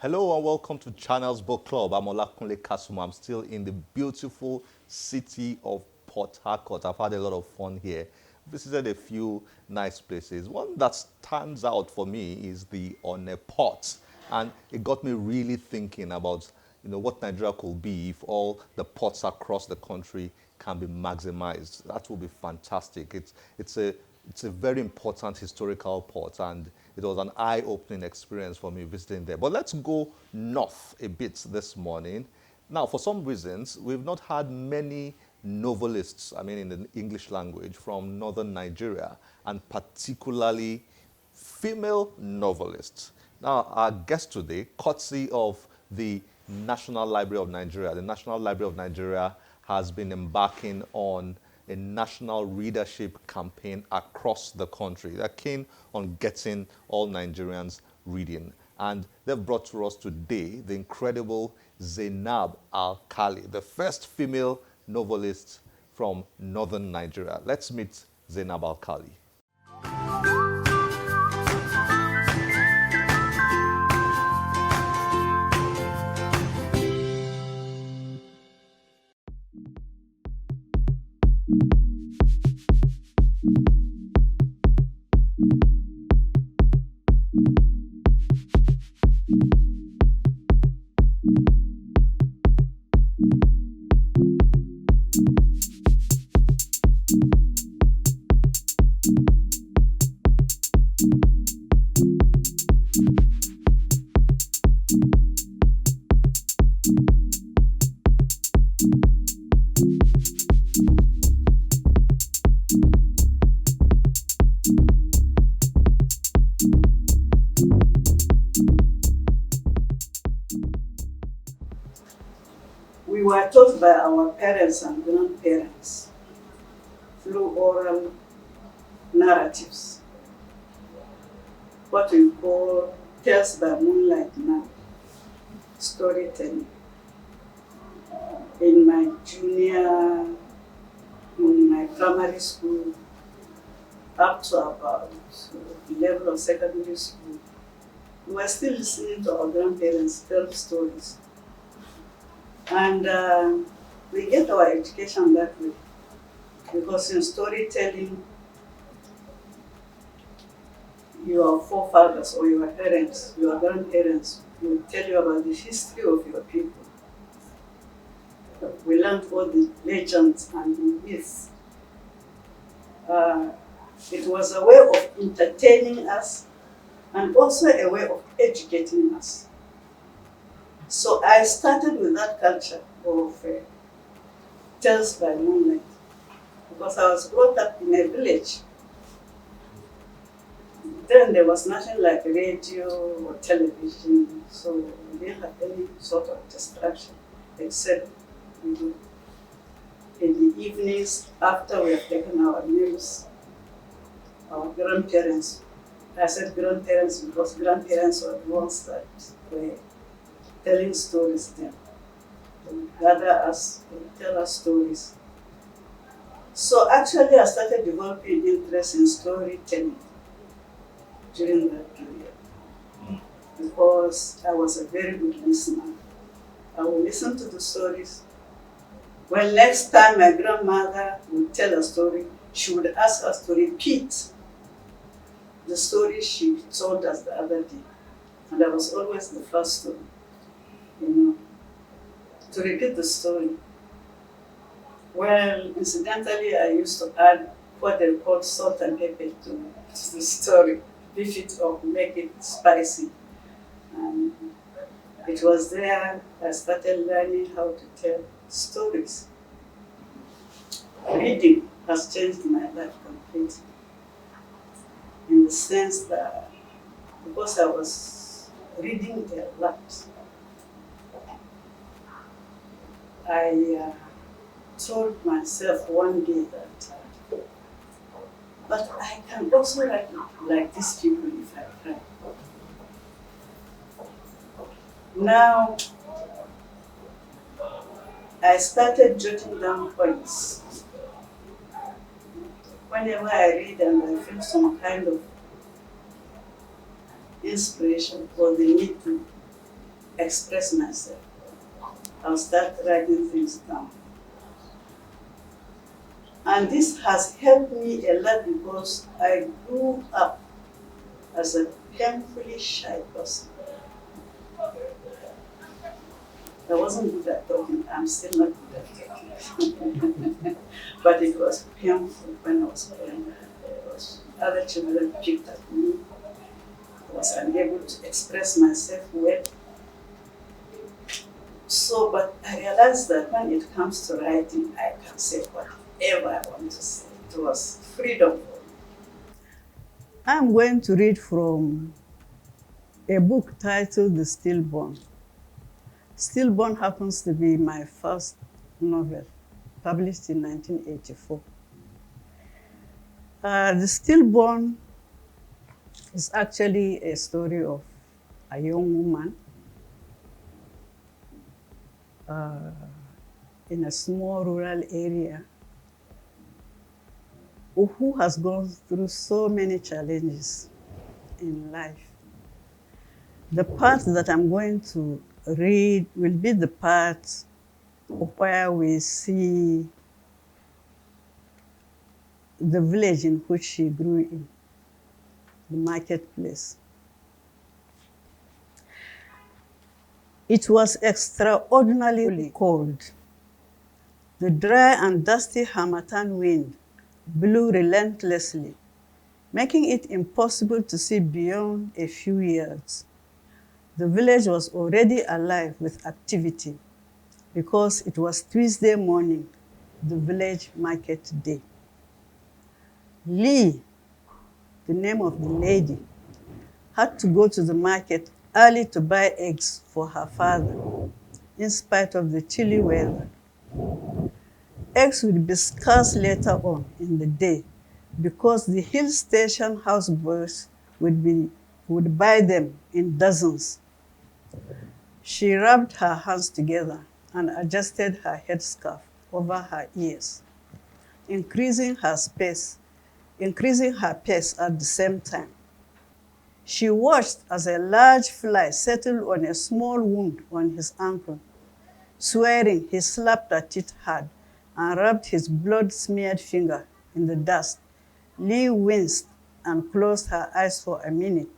Hello and welcome to Channel's Book Club. I'm Olakunle Kasuma. I'm still in the beautiful city of Port Harcourt. I've had a lot of fun here. Visited a few nice places. One that stands out for me is the One Port, and it got me really thinking about what Nigeria could be if all the ports across the country can be maximized. That would be fantastic. It's a very important historical port, and it was an eye-opening experience for me visiting there. But let's go north a bit this morning. Now, for some reasons, we've not had many novelists, I mean in the English language, from northern Nigeria, and particularly female novelists. Now, our guest today, courtesy of the National Library of Nigeria, the National Library of Nigeria has been embarking on a national readership campaign across the country. They're keen on getting all Nigerians reading. And they've brought to us today the incredible Zainab Alkali, the first female novelist from northern Nigeria. Let's meet Zainab Alkali. We were taught by our parents and grandparents through oral narratives, what we call tales by moonlight now, storytelling. In my primary school, up to about the level of secondary school, we were still listening to our grandparents tell stories. And we get our education that way, because in storytelling, your forefathers or your parents, your grandparents will tell you about the history of your people. We learned all the legends and the myths. It was a way of entertaining us and also a way of educating us. So I started with that culture of tales by moonlight, because I was brought up in a village. Then there was nothing like radio or television, so we didn't have any sort of distraction except in the evenings after we have taken our meals. Our grandparents, I said grandparents because grandparents were the ones that were telling stories then. They would gather us, they would tell us stories. So actually I started developing interest in storytelling during that period, because I was a very good listener. I would listen to the stories. Well, next time my grandmother would tell a story, she would ask us to repeat the story she told us the other day. And I was always the first to repeat the story. Well, incidentally, I used to add what they call salt and pepper to the story, beef it up, make it spicy. And it was there I started learning how to tell stories. Reading has changed my life completely, in the sense that because I was reading a lot, I told myself one day that but I can also write like these people if I try. Now, I started jotting down points. Whenever I read and I feel some kind of inspiration or the need to express myself. I'll start writing things down. And this has helped me a lot because I grew up as a painfully shy person. I wasn't good at talking. I'm still not good at talking. But it was painful when I was growing up. Other children picked at me. I was unable to express myself well. So, but I realized that when it comes to writing, I can say whatever I want to say. It was freedom for me. I'm going to read from a book titled The Stillborn. Stillborn happens to be my first novel, published in 1984. The Stillborn is actually a story of a young woman in a small rural area who has gone through so many challenges in life. The part that I'm going to read will be the part where we see the village in which she grew in, the marketplace. It was extraordinarily cold. The dry and dusty Harmattan wind blew relentlessly, making it impossible to see beyond a few yards. The village was already alive with activity because it was Tuesday morning, the village market day. Lee, the name of the lady, had to go to the market early to buy eggs for her father, in spite of the chilly weather. Eggs would be scarce later on in the day because the hill station houseboys would buy them in dozens. She rubbed her hands together and adjusted her headscarf over her ears, increasing her pace at the same time. She watched as a large fly settled on a small wound on his ankle. Swearing, he slapped at it hard and rubbed his blood-smeared finger in the dust. Lee winced and closed her eyes for a minute.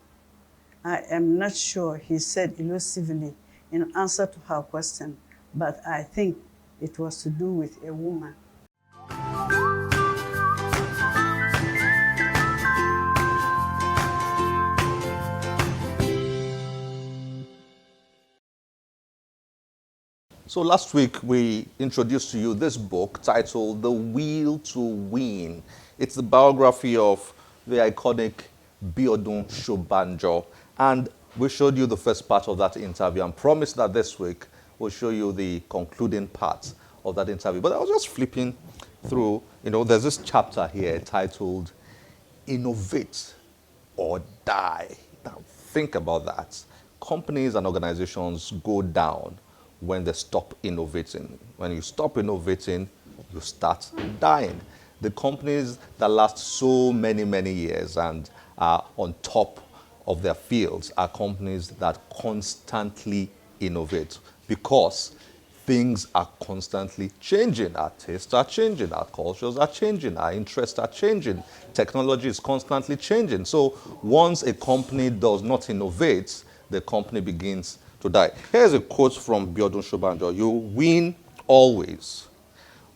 "I am not sure," he said elusively in answer to her question, "but I think it was to do with a woman." So last week we introduced to you this book titled The Will to Win. It's the biography of the iconic Biodun Shobanjo. And we showed you the first part of that interview and promised that this week we'll show you the concluding part of that interview. But I was just flipping through, there's this chapter here titled Innovate or Die. Now think about that. Companies and organizations go down when they stop innovating. When you stop innovating, you start dying. The companies that last so many, many years and are on top of their fields are companies that constantly innovate because things are constantly changing. Our tastes are changing, our cultures are changing, our interests are changing, technology is constantly changing. So once a company does not innovate, the company begins to die. Here's a quote from Biodun Shobanjo: "You win always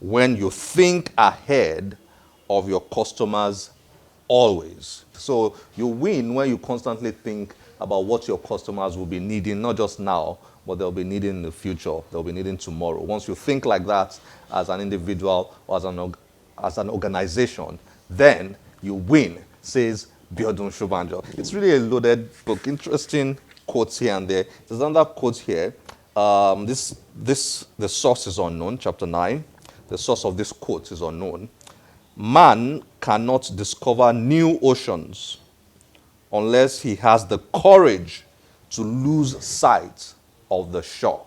when you think ahead of your customers always." So you win when you constantly think about what your customers will be needing, not just now, but they'll be needing in the future, they'll be needing tomorrow. Once you think like that as an individual or as an organization, then you win, says Biodun Shobanjo. It's really a loaded book, interesting quotes here and there. There's another quote here. The source is unknown, chapter 9. The source of this quote is unknown. "Man cannot discover new oceans unless he has the courage to lose sight of the shore."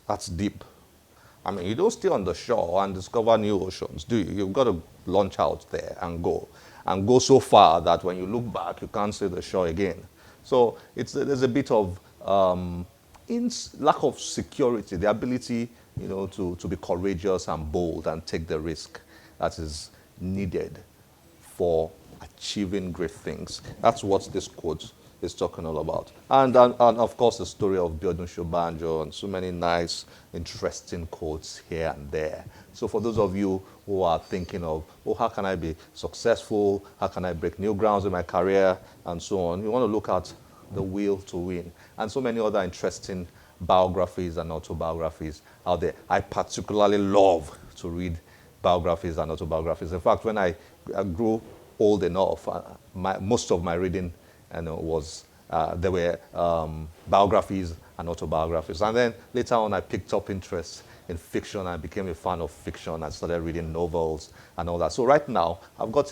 That's deep. I mean, you don't stay on the shore and discover new oceans, do you? You've got to launch out there and go so far that when you look back, you can't see the shore again. So there's a bit of lack of security, the ability, to be courageous and bold and take the risk that is needed for achieving great things. That's what this quote is talking all about. And of course, the story of Biodun Shobanjo and so many nice, interesting quotes here and there. So for those of you who are thinking of, oh, how can I be successful? How can I break new grounds in my career? And so on. You want to look at The Will to Win and so many other interesting biographies and autobiographies out there. I particularly love to read biographies and autobiographies. In fact, when I grew old enough, most of my reading was there were biographies and autobiographies. And then later on, I picked up interest in fiction. I became a fan of fiction. I started reading novels and all that. So right now, I've got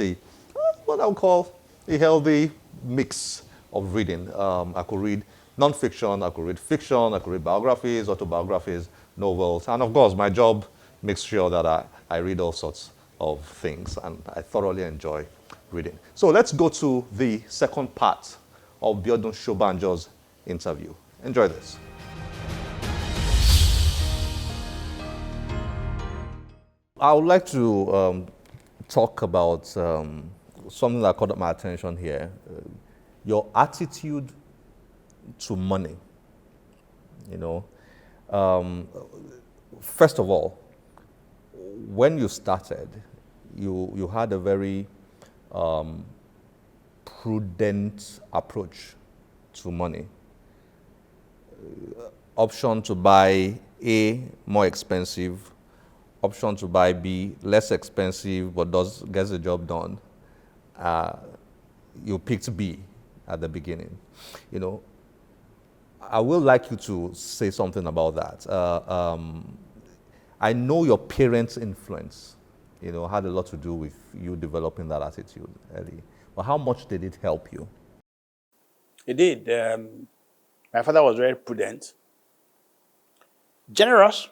what I would call a healthy mix of reading. I could read non-fiction, I could read fiction, I could read biographies, autobiographies, novels. And of course, my job makes sure that I read all sorts of things, and I thoroughly enjoy reading. So let's go to the second part of Biodun Shobanjo's interview. Enjoy this. I would like to talk about something that caught my attention here. Your attitude to money. First of all, when you started, you had a very prudent approach to money. Option to buy A, more expensive. Option to buy B, less expensive but gets the job done. You picked B at the beginning. I would like you to say something about that. I know your parents' influence, had a lot to do with you developing that attitude early. But how much did it help you? It did. My father was very prudent, generous.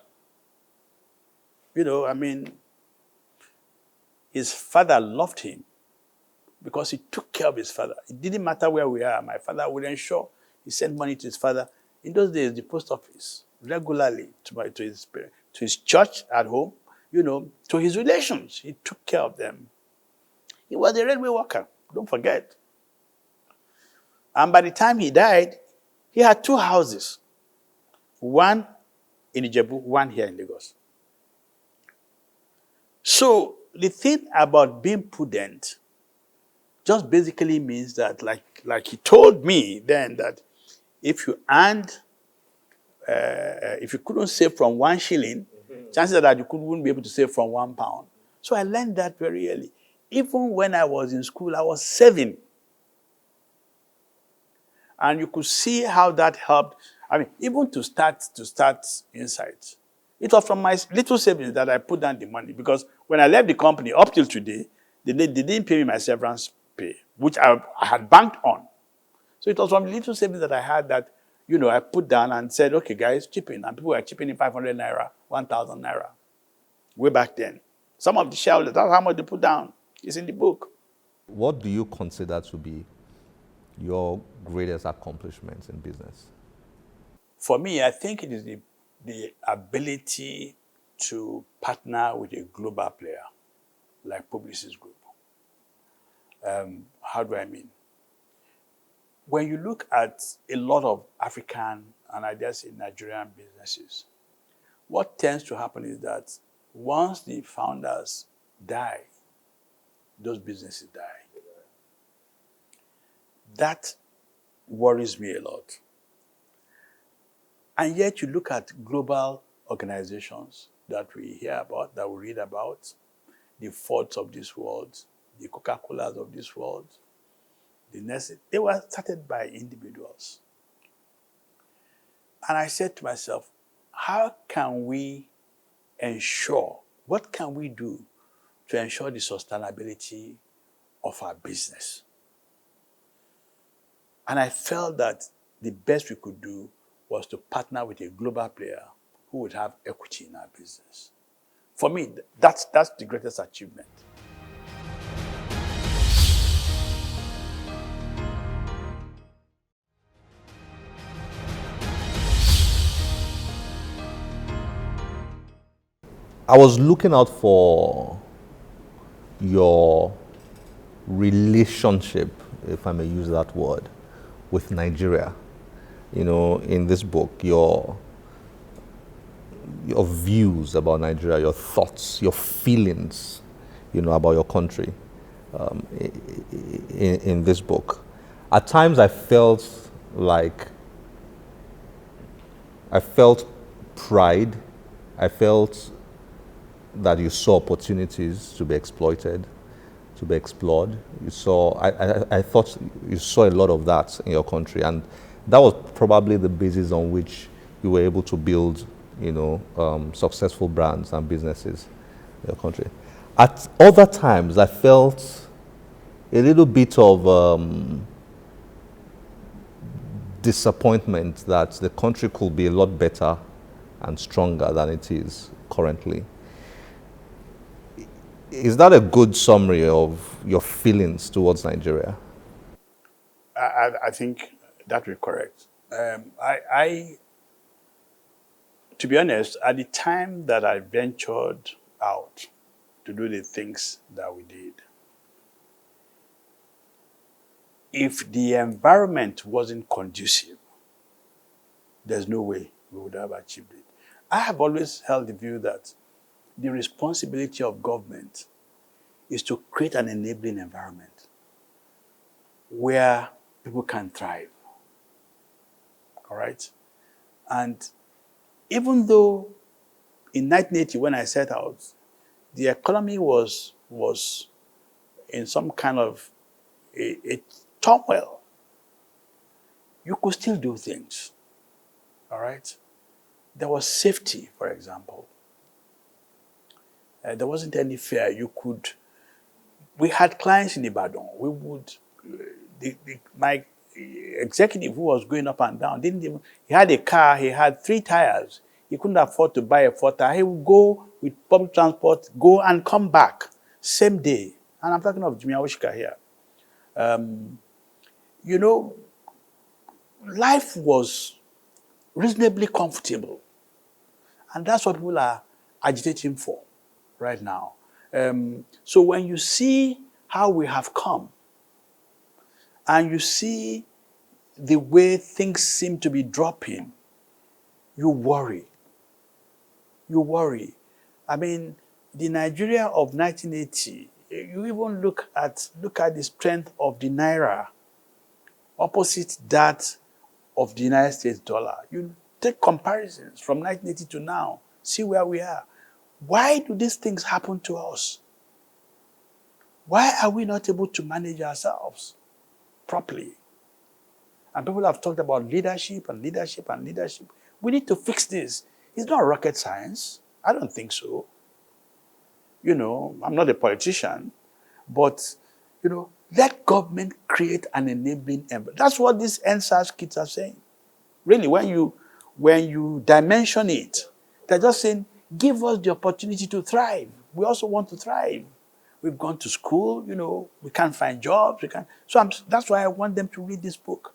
His father loved him because he took care of his father. It didn't matter where we are. My father would ensure he sent money to his father. In those days, the post office regularly to his church at home, to his relations. He took care of them. He was a railway worker, don't forget. And by the time he died, he had 2 houses. One in Ijebu, one here in Lagos. So the thing about being prudent just basically means that, like he told me then, that if you couldn't save from 1 shilling, chances are that you wouldn't be able to save from 1 pound. So I learned that very early. Even when I was in school, I was saving. And you could see how that helped. Even to start Insight. It was from my little savings that I put down the money, because when I left the company, up till today, they didn't pay me my severance pay, which I had banked on. So it was from the little savings that I had that, I put down and said, okay, guys, chip in. And people were chipping in 500 naira, 1,000 naira, way back then. Some of the shareholders, that's how much they put down. It's in the book. What do you consider to be your greatest accomplishments in business? For me, I think it is the ability to partner with a global player like Publicis Group. How do I mean? When you look at a lot of African and I dare say Nigerian businesses, what tends to happen is that once the founders die, those businesses die. That worries me a lot. And yet you look at global organizations that we hear about, that we read about, the Fords of this world, the Coca-Colas of this world, the Nestle, they were started by individuals. And I said to myself, how can we ensure, what can we do to ensure the sustainability of our business? And I felt that the best we could do was to partner with a global player who would have equity in our business. For me, that's the greatest achievement. I was looking out for your relationship, if I may use that word, with Nigeria. You know, in this book, your views about Nigeria, your thoughts, your feelings, you know, about your country, in this book. At times, like I felt pride. I felt that you saw opportunities to be exploited, to be explored. I thought you saw a lot of that in your country, and that was probably the basis on which you were able to build, you know, successful brands and businesses in your country. At other times, I felt a little bit of disappointment that the country could be a lot better and stronger than it is currently. Is that a good summary of your feelings towards Nigeria? I think that will be correct. To be honest, at the time that I ventured out to do the things that we did, if the environment wasn't conducive, there's no way we would have achieved it. I have always held the view that the responsibility of government is to create an enabling environment where people can thrive. All right? And even though in 1980, when I set out, the economy was in some kind of a turmoil, you could still do things. All right? There was safety, for example. There wasn't any fear. We had clients in Ibadan. We would, my executive who was going up and down, he had a car, he had 3 tires. He couldn't afford to buy a 4th tire. He would go with public transport, go and come back same day. And I'm talking of Jimmy Awashika here. You know, life was reasonably comfortable. And that's what people are agitating for right now. So when you see how we have come, and you see the way things seem to be dropping, you worry. You worry. I mean, the Nigeria of 1980, you even look at the strength of the Naira opposite that of the United States dollar. You take comparisons from 1980 to now, see where we are. Why do these things happen to us? Why are we not able to manage ourselves properly? And people have talked about leadership and leadership and leadership. We need to fix this. It's not rocket science. I don't think so. You know, I'm not a politician, but, you know, let government create an enabling environment. That's what these NSAS kids are saying. Really, when you dimension it, they're just saying, give us the opportunity to thrive. We also want to thrive. We've gone to school, you know, we can't find jobs. That's why I want them to read this book.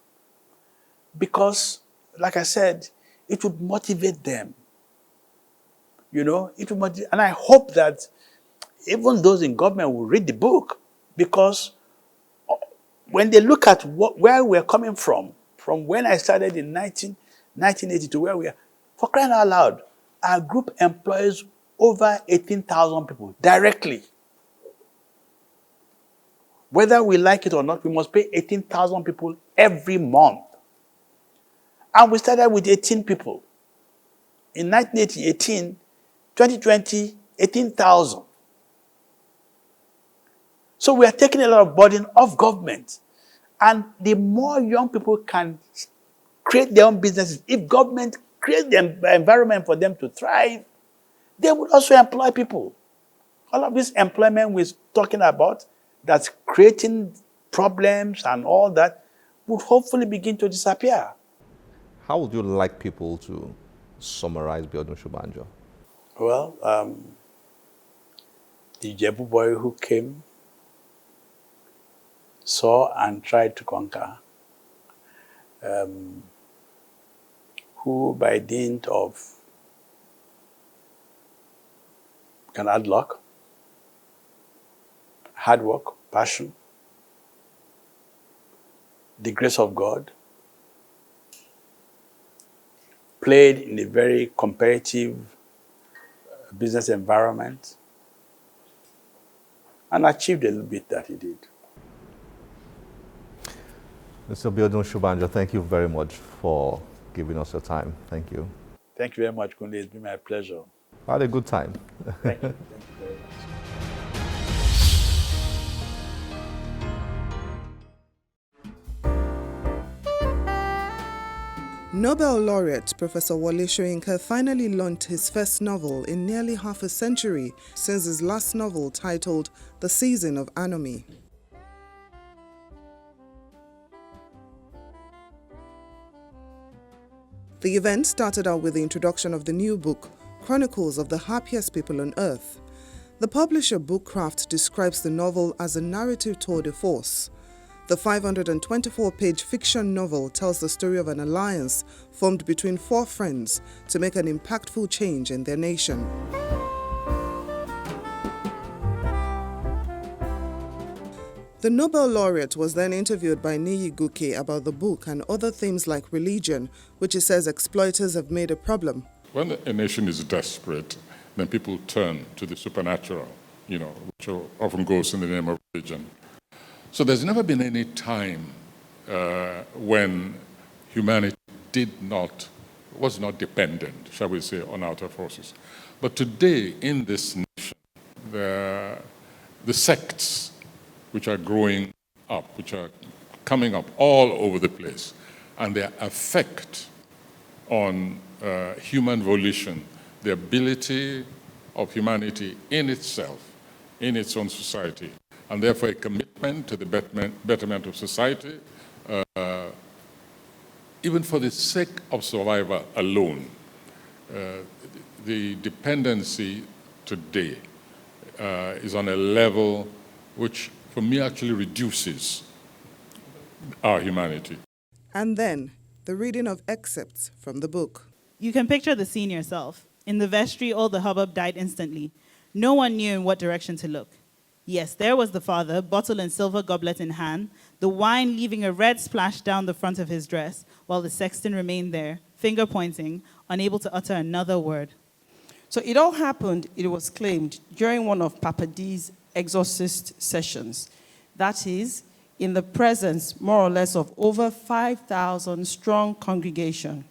Because, like I said, it would motivate them. You know, it would motivate, and I hope that even those in government will read the book, because when they look at where we're coming from when I started in 1980 to where we are, for crying out loud, our group employs over 18,000 people directly. Whether we like it or not, we must pay 18,000 people every month. And we started with 18 people. In 1980, 2020, 18,000. So we are taking a lot of burden off government. And the more young people can create their own businesses, if government creates the environment for them to thrive, they would also employ people. All of this employment we're talking about that's creating problems and all that would hopefully begin to disappear. How would you like people to summarize Biodun Shubanjo? Well, the Jebu boy who came, saw and tried to conquer, who by dint of can add luck, hard work, passion, the grace of God, played in a very competitive business environment, and achieved a little bit that he did. Mr. Biodun Shubanja, thank you very much for giving us your time. Thank you. Thank you very much, Kunle. It's been my pleasure. I had a good time. Thank you. Thank you very much. Nobel laureate Professor Wole Soyinka finally launched his first novel in nearly half a century since his last novel titled The Season of Anomie. The event started out with the introduction of the new book, Chronicles of the Happiest People on Earth. The publisher Bookclub describes the novel as a narrative tour de force. The 524-page fiction novel tells the story of an alliance formed between four friends to make an impactful change in their nation. The Nobel laureate was then interviewed by Niyi Guke about the book and other themes like religion, which he says exploiters have made a problem. When a nation is desperate, then people turn to the supernatural, which often goes in the name of religion. So there's never been any time when humanity was not dependent, shall we say, on outer forces. But today, in this nation, the sects which are growing up, which are coming up all over the place, and their effect on human volition, the ability of humanity in itself, in its own society, and therefore a commitment to the betterment of society, even for the sake of survival alone. The dependency today is on a level which, for me, actually reduces our humanity. And then, the reading of excerpts from the book. You can picture the scene yourself. In the vestry, all the hubbub died instantly. No one knew in what direction to look. Yes, there was the father, bottle and silver goblet in hand, the wine leaving a red splash down the front of his dress, while the sexton remained there, finger pointing, unable to utter another word. So it all happened, it was claimed, during one of Papa D's exorcist sessions. That is, in the presence, more or less, of over 5,000 strong congregation.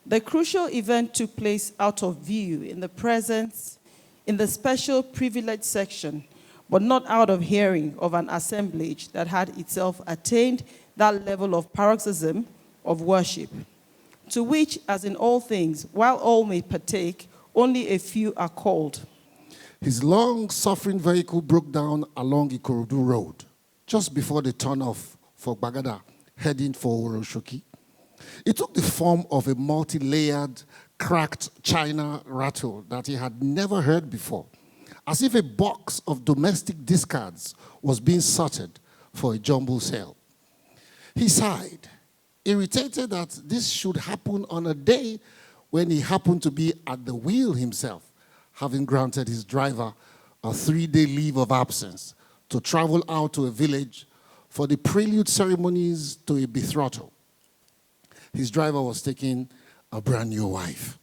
The crucial event took place out of view in the special privileged section, but not out of hearing of an assemblage that had itself attained that level of paroxysm of worship, to which, as in all things, while all may partake, only a few are called. His long-suffering vehicle broke down along Ikorodu Road, just before the turn-off for Bagada, heading for Oroshoki. It took the form of a multi-layered, cracked china rattle that he had never heard before, as if a box of domestic discards was being sorted for a jumble sale. He sighed, irritated that this should happen on a day when he happened to be at the wheel himself, having granted his driver a 3-day leave of absence to travel out to a village for the prelude ceremonies to a betrothal. His driver was taking a brand new wife.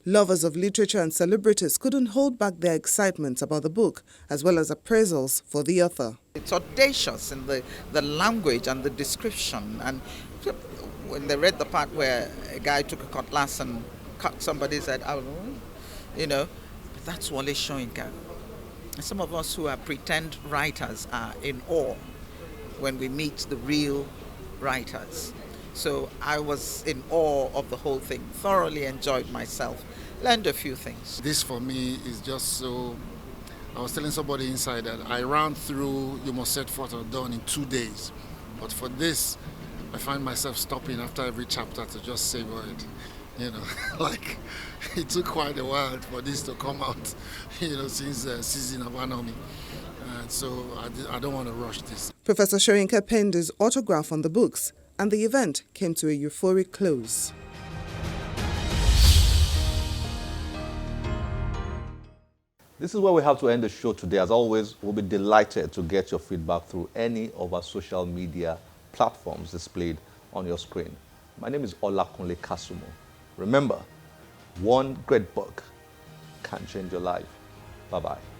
Lovers of literature and celebrities couldn't hold back their excitement about the book, as well as appraisals for the author. It's audacious in the language and the description. And when they read the part where a guy took a cutlass and cut somebody's head out, that's Wole Soyinka. Some of us who are pretend writers are in awe when we meet the real writers. So I was in awe of the whole thing, thoroughly enjoyed myself, learned a few things. This for me is just so, I was telling somebody inside that I ran through You Must Set Forth or Done in 2 days. But for this, I find myself stopping after every chapter to just savor it. Like it took quite a while for this to come out, since the season of Anomie. So I don't want to rush this. Professor Soyinka penned his autograph on the books, and the event came to a euphoric close. This is where we have to end the show today. As always, we'll be delighted to get your feedback through any of our social media platforms displayed on your screen. My name is Olakunle Kasumo. Remember, one great book can change your life. Bye-bye.